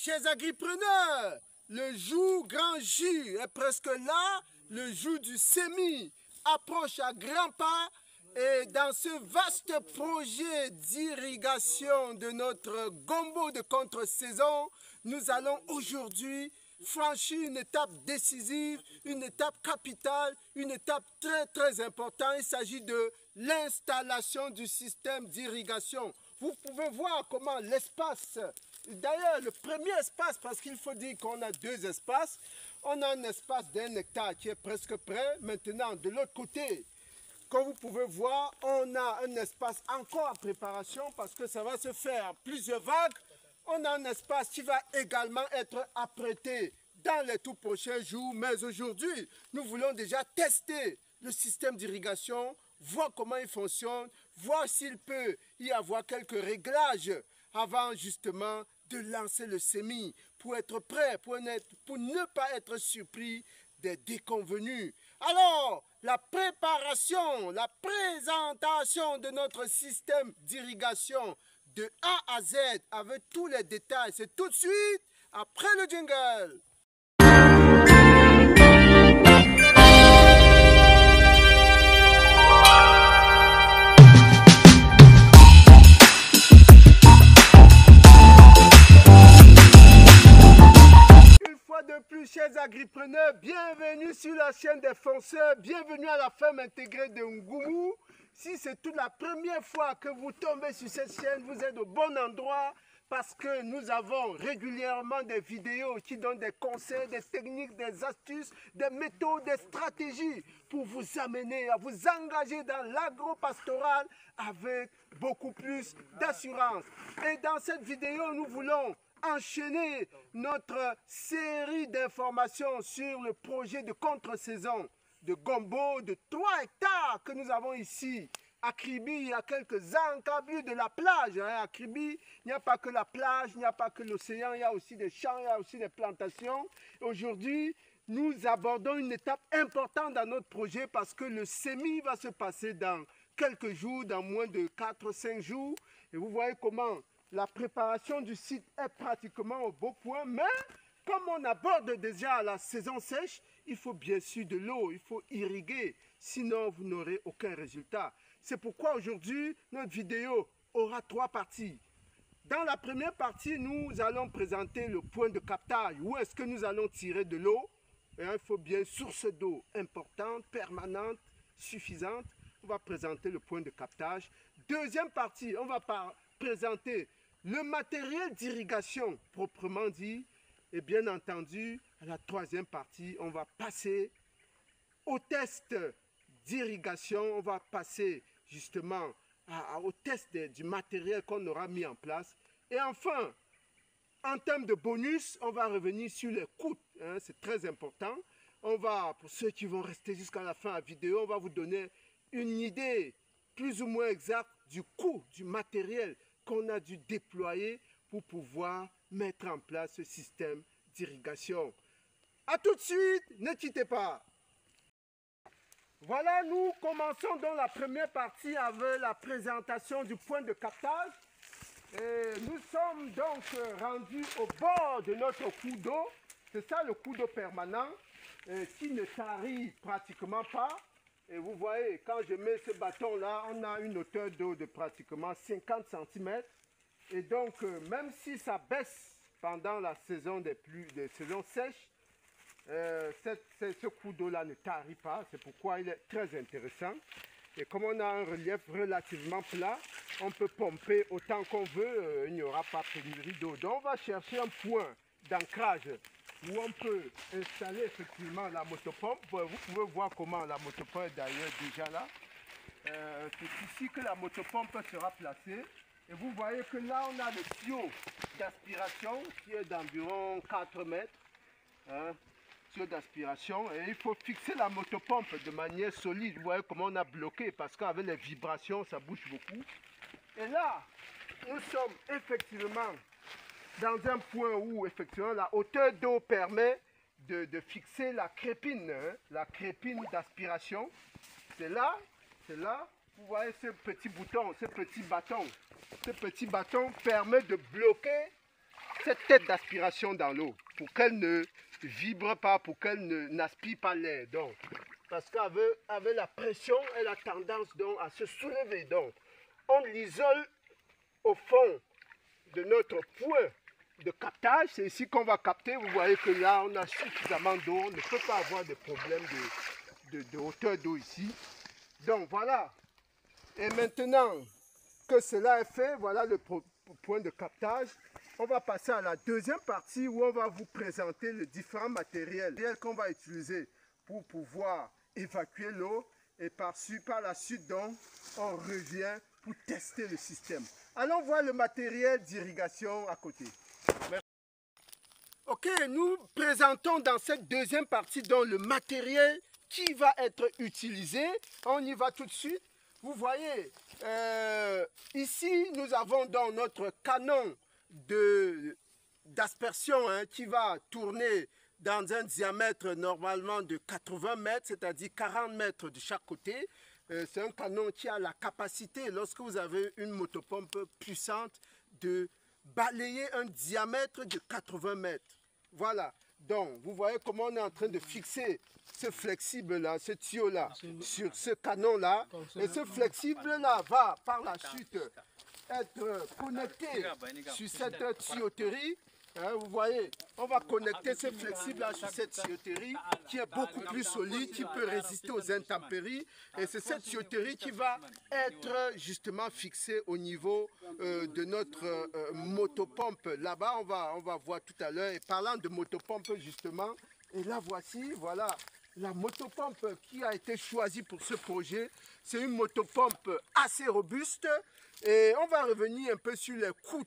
Chers agripreneurs, le jour grand J est presque là, le jour du semis approche à grands pas et dans ce vaste projet d'irrigation de notre gombo de contre-saison, nous allons aujourd'hui franchir une étape décisive, une étape capitale, une étape très importante. Il s'agit de l'installation du système d'irrigation. Vous pouvez voir comment l'espace, d'ailleurs le premier espace, parce qu'il faut dire qu'on a deux espaces, on a un espace d'1 hectare qui est presque prêt. Maintenant, de l'autre côté, comme vous pouvez voir, on a un espace encore en préparation parce que ça va se faire en plusieurs vagues. On a un espace qui va également être apprêté dans les tout prochains jours. Mais aujourd'hui, nous voulons déjà tester le système d'irrigation, voir comment il fonctionne, voir s'il peut y avoir quelques réglages avant justement de lancer le semis pour être prêt, pour ne pas être surpris des déconvenus. Alors, la préparation, la présentation de notre système d'irrigation de A à Z avec tous les détails, c'est tout de suite après le jingle. De plus, chers agripreneurs, bienvenue sur la chaîne des fonceurs, bienvenue à la ferme intégrée de Ngoumou. Si c'est toute la première fois que vous tombez sur cette chaîne, vous êtes au bon endroit parce que nous avons régulièrement des vidéos qui donnent des conseils, des techniques, des astuces, des méthodes, des stratégies pour vous amener à vous engager dans l'agro-pastoral avec beaucoup plus d'assurance. Et dans cette vidéo, nous voulons enchaîner notre série d'informations sur le projet de contre-saison de gombo de 3 hectares que nous avons ici à Kribi. Il y a quelques encablures de la plage. À Kribi, il n'y a pas que la plage, il n'y a pas que l'océan, il y a aussi des champs, il y a aussi des plantations. Aujourd'hui, nous abordons une étape importante dans notre projet parce que le semis va se passer dans quelques jours, dans moins de 4-5 jours. Et vous voyez comment la préparation du site est pratiquement au beau point, mais comme on aborde déjà la saison sèche, il faut bien sûr de l'eau, il faut irriguer, sinon vous n'aurez aucun résultat. C'est pourquoi aujourd'hui, notre vidéo aura 3 parties. Dans la première partie, nous allons présenter le point de captage, où est-ce que nous allons tirer de l'eau. Il faut bien source d'eau importante, permanente, suffisante. On va présenter le point de captage. Deuxième partie, on va présenter le matériel d'irrigation proprement dit, et bien entendu, à la troisième partie, on va passer au test d'irrigation, on va passer justement au test du matériel qu'on aura mis en place. Et enfin, en termes de bonus, on va revenir sur les coûts, c'est très important. On va, pour ceux qui vont rester jusqu'à la fin de la vidéo, on va vous donner une idée plus ou moins exacte du coût du matériel qu'on a dû déployer pour pouvoir mettre en place ce système d'irrigation. A tout de suite, ne quittez pas. Voilà, nous commençons dans la première partie avec la présentation du point de captage. Et nous sommes donc rendus au bord de notre cours d'eau. C'est ça le cours d'eau permanent qui ne tarit pratiquement pas. Et vous voyez, quand je mets ce bâton-là, on a une hauteur d'eau de pratiquement 50 cm. Et donc, même si ça baisse pendant la saison des saisons sèches, ce coup d'eau-là ne tarit pas. C'est pourquoi il est très intéressant. Et comme on a un relief relativement plat, on peut pomper autant qu'on veut. Il n'y aura pas pénurie d'eau. Donc, on va chercher un point d'ancrage où on peut installer effectivement la motopompe. Vous pouvez voir comment la motopompe est d'ailleurs déjà là. C'est ici que la motopompe sera placée. Et vous voyez que là, on a le tuyau d'aspiration qui est d'environ 4 mètres. Tuyau d'aspiration. Et il faut fixer la motopompe de manière solide. Vous voyez comment on a bloqué parce qu'avec les vibrations, ça bouge beaucoup. Et là, nous sommes effectivement dans un point où effectivement la hauteur d'eau permet de fixer la crépine d'aspiration. C'est là, vous voyez ce petit bouton, ce petit bâton permet de bloquer cette tête d'aspiration dans l'eau pour qu'elle ne vibre pas, pour qu'elle n'aspire pas l'air. Donc, parce qu'avec la pression, elle a tendance donc à se soulever. Donc, on l'isole au fond de notre point de captage. C'est ici qu'on va capter. Vous voyez que là, on a suffisamment d'eau. On ne peut pas avoir de problème de hauteur d'eau ici. Donc, voilà. Et maintenant que cela est fait, voilà le point de captage. On va passer à la deuxième partie où on va vous présenter les différents matériels qu'on va utiliser pour pouvoir évacuer l'eau. Et par la suite, donc, on revient pour tester le système. Allons voir le matériel d'irrigation à côté. Merci. Ok, nous présentons dans cette deuxième partie donc, le matériel qui va être utilisé. On y va tout de suite. Vous voyez, ici, nous avons donc notre canon d'aspersion qui va tourner dans un diamètre normalement de 80 mètres, c'est-à-dire 40 mètres de chaque côté. C'est un canon qui a la capacité, lorsque vous avez une motopompe puissante, de balayer un diamètre de 80 mètres. Voilà. Donc, vous voyez comment on est en train de fixer ce flexible-là, ce tuyau-là, sur ce canon-là. Et ce flexible-là va, par la suite, être connecté sur cette tuyauterie. Vous voyez, on va connecter ce flexible-là sur cette tuyauterie qui est beaucoup plus solide, qui peut résister aux intempéries. Et c'est cette tuyauterie qui va être justement fixée au niveau de notre motopompe. Là-bas, on va voir tout à l'heure. Et parlant de motopompe justement, et là voici, voilà, la motopompe qui a été choisie pour ce projet. C'est une motopompe assez robuste. Et on va revenir un peu sur les coûts,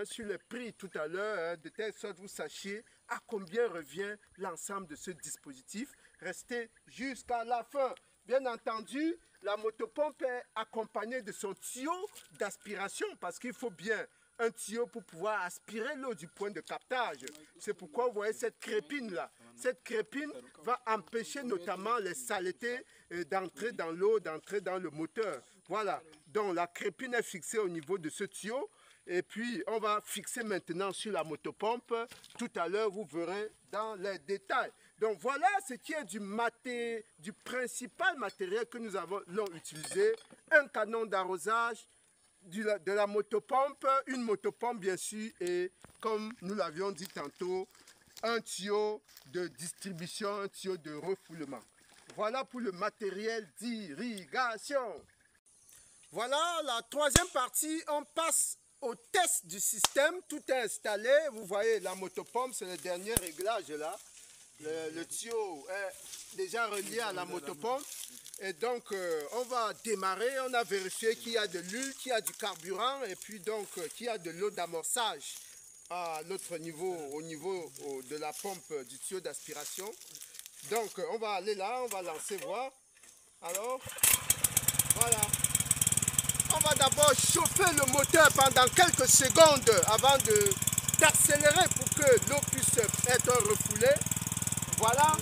sur les prix tout à l'heure, de telle sorte que vous sachiez à combien revient l'ensemble de ce dispositif. Restez jusqu'à la fin. Bien entendu, la motopompe est accompagnée de son tuyau d'aspiration parce qu'il faut bien un tuyau pour pouvoir aspirer l'eau du point de captage. C'est pourquoi vous voyez cette crépine-là. Cette crépine va empêcher notamment les saletés d'entrer dans l'eau, d'entrer dans le moteur. Voilà. Donc la crépine est fixée au niveau de ce tuyau. Et puis on va fixer maintenant sur la motopompe. Tout à l'heure, vous verrez dans les détails. Donc voilà ce qui est du principal matériel que nous avons utilisé. Un canon d'arrosage, de la motopompe, une motopompe bien sûr, et comme nous l'avions dit tantôt, un tuyau de distribution, un tuyau de refoulement. Voilà pour le matériel d'irrigation. Voilà la troisième partie, on passe au test du système. Tout est installé, vous voyez la motopompe, c'est le dernier réglage là. Le tuyau est déjà relié à la motopompe. Et donc, on va démarrer. On a vérifié qu'il y a de l'huile, qu'il y a du carburant et puis donc qu'il y a de l'eau d'amorçage à l'autre niveau, au niveau de la pompe du tuyau d'aspiration. Donc, on va aller là, on va lancer voir. Alors, voilà. On va d'abord chauffer le moteur pendant quelques secondes avant d'accélérer pour que l'eau puisse être refoulée. Voilà.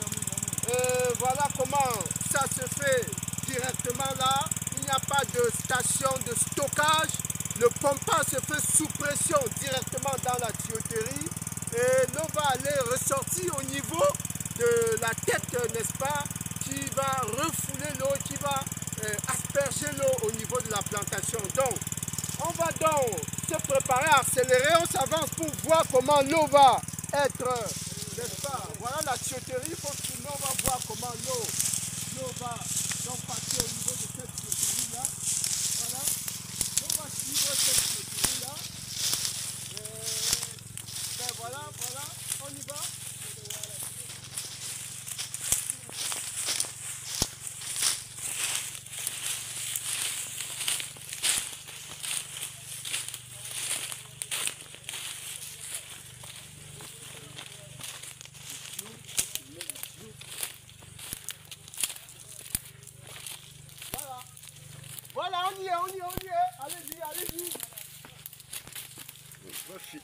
Voilà comment ça se fait directement là. Il n'y a pas de station de stockage. Le pompage se fait sous pression directement dans la tuyauterie. Et l'eau va aller ressortir au niveau de la tête, n'est-ce pas, qui va refouler l'eau, qui va asperger l'eau au niveau de la plantation. Donc, on va donc se préparer à accélérer. On s'avance pour voir comment l'eau va être, n'est-ce pas? Voilà la tuyauterie, il faut tourner, on va voir comment l'eau va donc passer au niveau de cette tuyauterie-là. Voilà. On va suivre cette tuyauterie-là. Ben voilà, on y va. Voilà, on y est. Allez-y.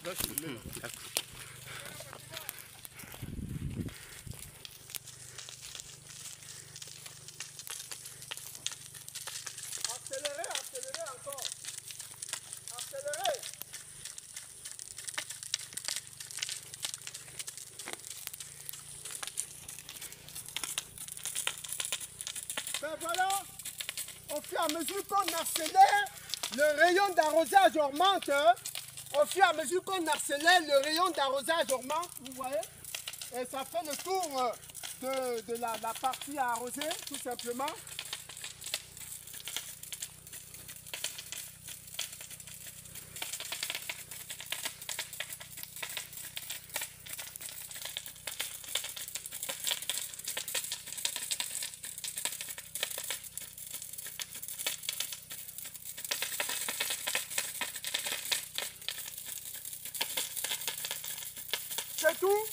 Va filmer. Accélérez encore. Accélérez. voilà, au fur et à mesure qu'on accélère, le rayon d'arrosage augmente. Hein. Au fur et à mesure qu'on accélère, le rayon d'arrosage augmente, vous voyez. Et ça fait le tour de la partie à arroser, tout simplement. C'est tout.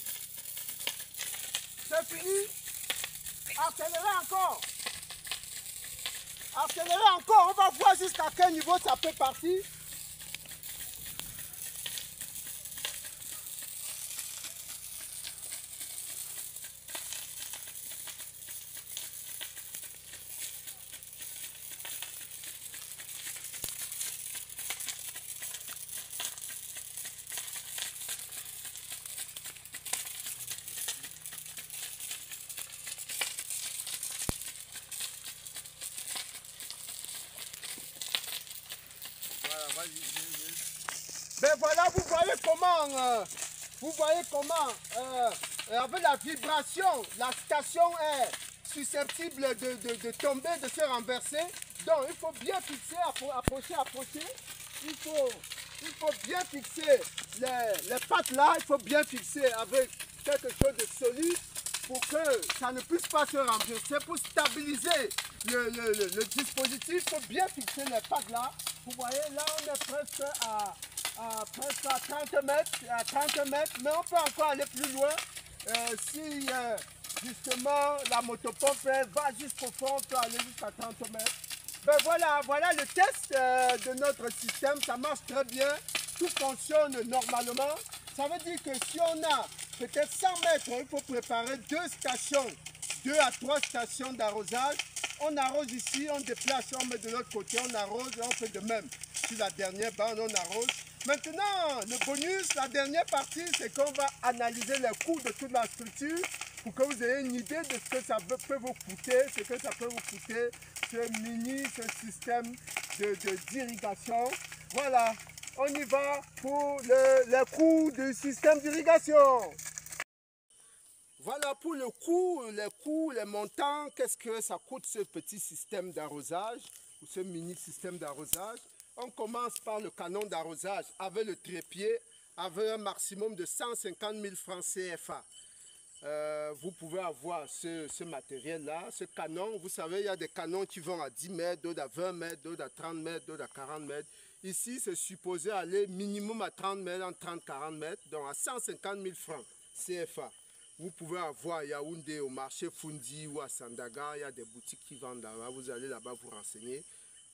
C'est fini. Accélérez encore. Accélérez encore. On va voir jusqu'à quel niveau ça peut partir. Ben voilà, vous voyez comment avec la vibration, la station est susceptible de tomber, de se renverser. Donc il faut bien fixer, approcher. Il faut bien fixer les pattes là, il faut bien fixer avec quelque chose de solide pour que ça ne puisse pas se renverser. Pour stabiliser le dispositif, il faut bien fixer les pattes là. Vous voyez, là on est presque à 30 mètres, mais on peut encore aller plus loin si justement la motopompe va jusqu'au fond, on peut aller jusqu'à 30 mètres. Ben voilà le test de notre système, ça marche très bien, tout fonctionne normalement. Ça veut dire que si on a peut-être 100 mètres, il faut préparer 2 à 3 stations d'arrosage. On arrose ici, on déplace, on met de l'autre côté, on arrose et on fait de même. Sur la dernière bande, on arrose. Maintenant, le bonus, la dernière partie, c'est qu'on va analyser les coûts de toute la structure pour que vous ayez une idée de ce que ça peut vous coûter, ce système d'irrigation. Voilà, on y va pour les coûts du système d'irrigation. Voilà pour le coût, les montants, qu'est-ce que ça coûte ce petit système d'arrosage ou ce mini système d'arrosage. On commence par le canon d'arrosage avec le trépied, avec un maximum de 150 000 francs CFA. Vous pouvez avoir ce matériel-là, ce canon. Vous savez, il y a des canons qui vont à 10 mètres, d'autres à 20 mètres, d'autres à 30 mètres, d'autres à 40 mètres. Ici, c'est supposé aller minimum à 30 mètres, en 30-40 mètres, donc à 150 000 francs CFA. Vous pouvez avoir à Yaoundé, au marché Fundi ou à Sandaga, il y a des boutiques qui vendent là-bas, vous allez là-bas vous renseigner.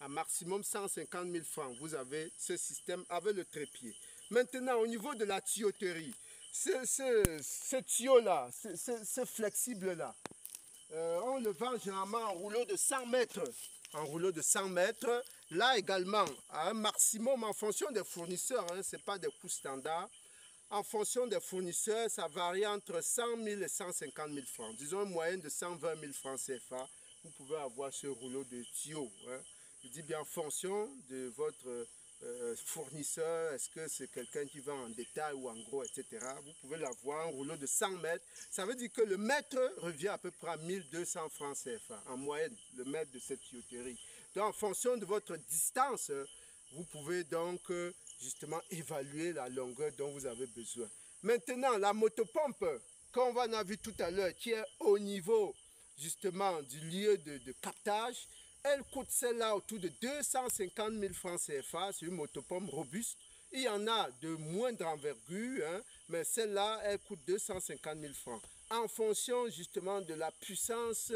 À maximum 150 000 francs, vous avez ce système avec le trépied. Maintenant, au niveau de la tuyauterie, ce tuyau-là, ce flexible-là, on le vend généralement en rouleau de 100 mètres. En rouleau de 100 mètres. Là également, à un maximum en fonction des fournisseurs, hein, ce n'est pas des coûts standards. En fonction des fournisseurs, ça varie entre 100 000 et 150 000 francs. Disons une moyenne de 120 000 francs CFA. Vous pouvez avoir ce rouleau de tuyau. Hein. Je dis bien en fonction de votre fournisseur, est-ce que c'est quelqu'un qui vend en détail ou en gros, etc. Vous pouvez l'avoir, un rouleau de 100 mètres. Ça veut dire que le mètre revient à peu près à 1200 francs CFA, en moyenne, le mètre de cette tuyauterie. Donc, en fonction de votre distance, vous pouvez donc justement évaluer la longueur dont vous avez besoin. Maintenant, la motopompe, comme on a vu tout à l'heure, qui est au niveau justement du lieu de captage, elle coûte celle-là autour de 250 000 francs CFA. C'est une motopompe robuste. Il y en a de moindre envergure, hein, mais celle-là, elle coûte 250 000 francs. En fonction justement de la puissance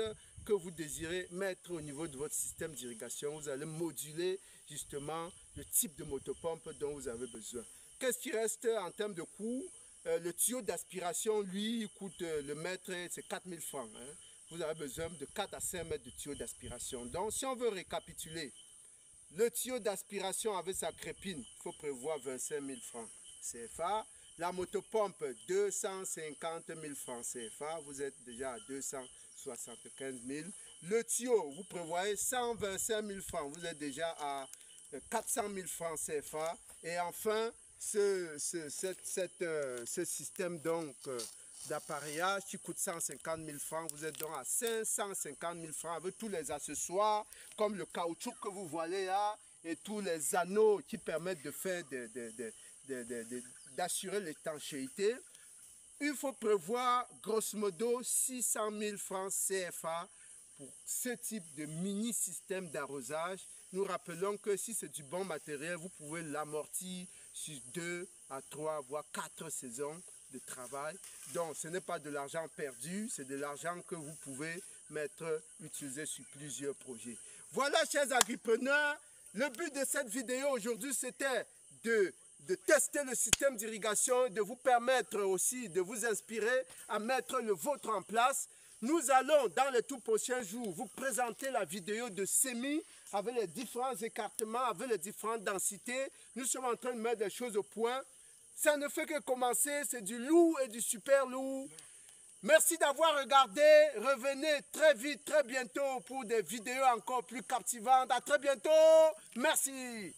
que vous désirez mettre au niveau de votre système d'irrigation, vous allez moduler justement le type de motopompe dont vous avez besoin. Qu'est-ce qui reste en termes de coût? Le tuyau d'aspiration, lui, il coûte le mètre, c'est 4 000 francs. Hein. Vous avez besoin de 4 à 5 mètres de tuyau d'aspiration. Donc, si on veut récapituler, le tuyau d'aspiration avec sa crépine, il faut prévoir 25 000 francs CFA. La motopompe, 250 000 francs CFA. Vous êtes déjà à 275 000. Le tuyau, vous prévoyez 125 000 francs. Vous êtes déjà à 400 000 francs CFA. Et enfin, ce système donc d'appareillage qui coûte 150 000 francs, vous êtes donc à 550 000 francs avec tous les accessoires comme le caoutchouc que vous voyez là et tous les anneaux qui permettent de faire d'assurer l'étanchéité. Il faut prévoir grosso modo 600 000 francs CFA pour ce type de mini-système d'arrosage. Nous rappelons que si c'est du bon matériel, vous pouvez l'amortir sur 2 à 3, voire 4 saisons de travail. Donc ce n'est pas de l'argent perdu, c'est de l'argent que vous pouvez utiliser sur plusieurs projets. Voilà, chers agripreneurs, le but de cette vidéo aujourd'hui, c'était de tester le système d'irrigation, de vous permettre aussi de vous inspirer à mettre le vôtre en place. Nous allons dans les tout prochains jours vous présenter la vidéo de semis avec les différents écartements, avec les différentes densités. Nous sommes en train de mettre des choses au point. Ça ne fait que commencer, c'est du lourd et du super lourd. Merci d'avoir regardé. Revenez très vite, très bientôt pour des vidéos encore plus captivantes. À très bientôt. Merci.